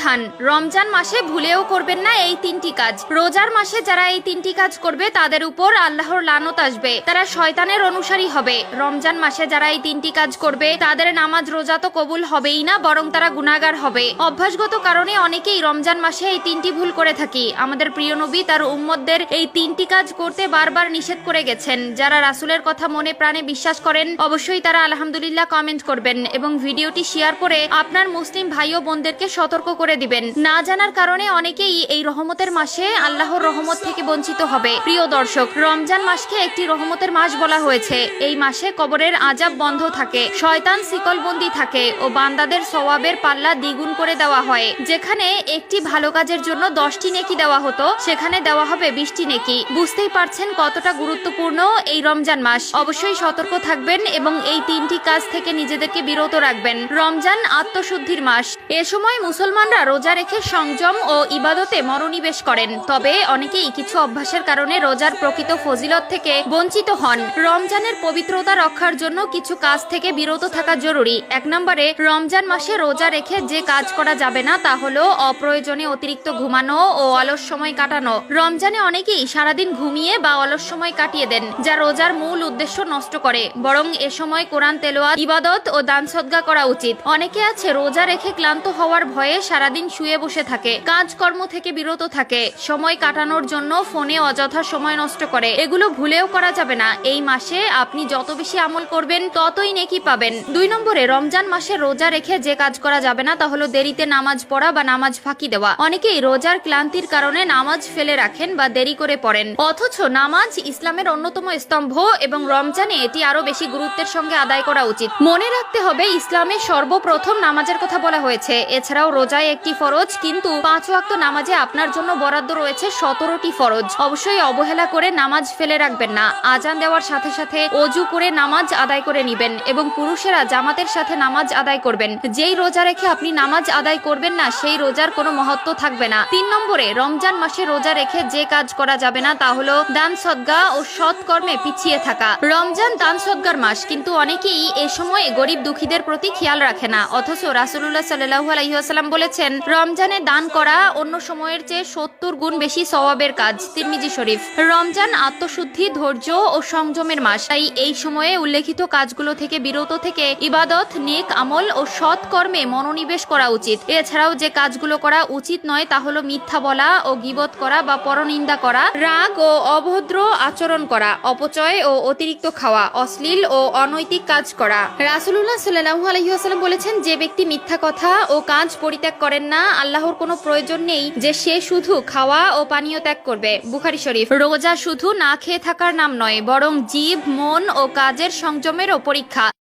সাবধান, রমজান মাসে ভুলেও করবেন না এই তিনটি কাজ। রোজার মাসে যারা এই তিনটি কাজ করবে তাদের উপর আল্লাহর লানত আসবে, তারা শয়তানের অনুসারী হবে। রমজান মাসে যারা এই তিনটি কাজ করবে তাদের নামাজ রোজা তো কবুল হবেই না, বরং তারা গুনাহগার হবে। অভ্যাসগত কারণে অনেকেই রমজান মাসে এই তিনটি ভুল করে থাকি। আমাদের প্রিয় নবী তার উম্মতদের এই তিনটি কাজ করতে বারবার নিষেধ করে গেছেন। যারা রাসূলের কথা মনে প্রাণে বিশ্বাস করেন অবশ্যই তারা আলহামদুলিল্লাহ কমেন্ট করবেন এবং ভিডিওটি শেয়ার করে আপনার মুসলিম ভাই ও বোনদেরকে সতর্ক করে দিবেন। না জানার কারণে অনেকেই এই রহমতের মাসে আল্লাহর রহমত থেকে বঞ্চিত হবে। প্রিয় দর্শক, রমজান মাসকে একটি রহমতের মাস বলা হয়েছে। এই মাসে কবরের আযাব বন্ধ থাকে, শয়তান শিকলবন্দি থাকে ও বান্দাদের সওয়াবের পাল্লা দ্বিগুণ করে দেওয়া হয়। যেখানে একটি ভালো কাজের জন্য 10টি নেকি দেওয়া হতো, সেখানে দেওয়া হবে 20টি নেকি। বুঝতেই পারছেন কতটা গুরুত্বপূর্ণ এই রমজান মাস। অবশ্যই সতর্ক থাকবেন এবং এই তিনটি কাজ থেকে নিজেদেরকে বিরত রাখবেন। রমজান আত্মশুদ্ধির মাস। এ সময় মুসলমানরা রোজা রেখে সংযম ও ইবাদতে মনোনিবেশ করেন। তবে অনেকেই কিছু অভ্যাসের কারণে রোজার প্রকৃত ফজিলত থেকে বঞ্চিত হন। রমজানের পবিত্রতা রক্ষার জন্য কিছু কাজ থেকে বিরত থাকা জরুরি। 1 নম্বরে, রমজান মাসে রোজা রেখে যে কাজ করা যাবে না তা হলো অপ্রয়োজনে অতিরিক্ত ঘুমানো ও অলস সময় কাটানো। রমজানে অনেকেই সারাদিন ঘুমিয়ে বা অলস সময় কাটিয়ে দেন, যা রোজার মূল উদ্দেশ্য নষ্ট করে। বরং এ সময় কোরআন তেলাওয়াত, ইবাদত ও দান সদকা করা উচিত। অনেকে আছে রোজা রেখে ক্লান্ত হওয়ার ভয়ে সারাদিন শুয়ে বসে থাকে, কাজকর্ম থেকে বিরত থাকে, সময় কাটানোর জন্য ফোনে অযথা সময় নষ্ট করে। এগুলো ভুলেও করা যাবে না। এই মাসে আপনি যত বেশি আমল করবেন ততই নেকি পাবেন। 2 নম্বরে, রমজান মাসে রোজা রেখে যে কাজ করা যাবে না তা হলো দেরিতে নামাজ পড়া বা নামাজ ফাঁকি দেওয়া। অনেকেই রোজার ক্লান্তির কারণে নামাজ ফেলে রাখেন বা দেরি করে পড়েন, অথচ নামাজ ইসলামের অন্যতম স্তম্ভ এবং রমজানে এটি আরো বেশি গুরুত্বের সঙ্গে আদায় করা উচিত। মনে রাখতে হবে ইসলামে সর্বপ্রথম নামাজের কথা বলা হয়েছে। এছাড়াও রোজায় একটি ফরজ, কিন্তু 5 ওয়াক্ত নামাজে আপনার জন্য বরাদ্দ রয়েছে 17টি ফরজ। অবশ্যই অবহেলা করে নামাজ ফেলে রাখবেন না। আজান দেওয়ার সাথে সাথে ওযু করে নামাজ আদায় করে নেবেন এবং পুরুষেরা জামাতের সাথে নামাজ আদায় করবেন। যেই রোজা রেখে আপনি নামাজ আদায় করবেন না সেই রোজার কোনো মহত্ব থাকবে না। 3 নম্বরে, রমজান মাসে রোজা রেখে যে কাজ করা যাবে না তা হলো দান সদকা ও সৎ কর্মে পিছিয়ে থাকা। রমজান দান সদকার মাস, কিন্তু অনেকেই এ সময় গরিব দুঃখীদের প্রতি খেয়াল রাখে না। অথচ রাসূলুল্লাহ সাল্লাল্লাহু আলাইহি ওয়াসাল্লাম বলেছেন, রমজানে দান করা অন্য সময়ের চেয়ে 70 গুণ বেশি সওয়াবের কাজ। তিরমিজি শরীফ। রমজান আত্মশুদ্ধি, ধৈর্য ও সংযমের মাস। তাই এই সময়ে উল্লেখিত কাজগুলো থেকে বিরত থেকে ইবাদত, নেক আমল ও সৎ কর্মে মনোনিবেশ করা উচিত। এছাড়াও যে কাজগুলো করা উচিত নয় তা হলো মিথ্যা বলা ও গীবত করা বা পরনিন্দা করা, রাগ ও অভদ্র আচরণ করা, অপচয় ও অতিরিক্ত খাওয়া, অশ্লীল ও অনৈতিক কাজ করা। রাসূলুল্লাহ সাল্লাল্লাহু আলাইহি ওয়াসাল্লাম বলেছেন, যে ব্যক্তি মিথ্যা কথা ও কাজ পরিত্যাগ করেন না, আল্লাহর কোনো প্রয়োজন নেই যে সে শুধু খাওয়া ও পানীয় ত্যাগ করবে। বুখারী শরীফ। রোজা শুধু না খেয়ে থাকার নাম নয়, বরং জিভ, মন ও কাজের সংযমেরও পরীক্ষা।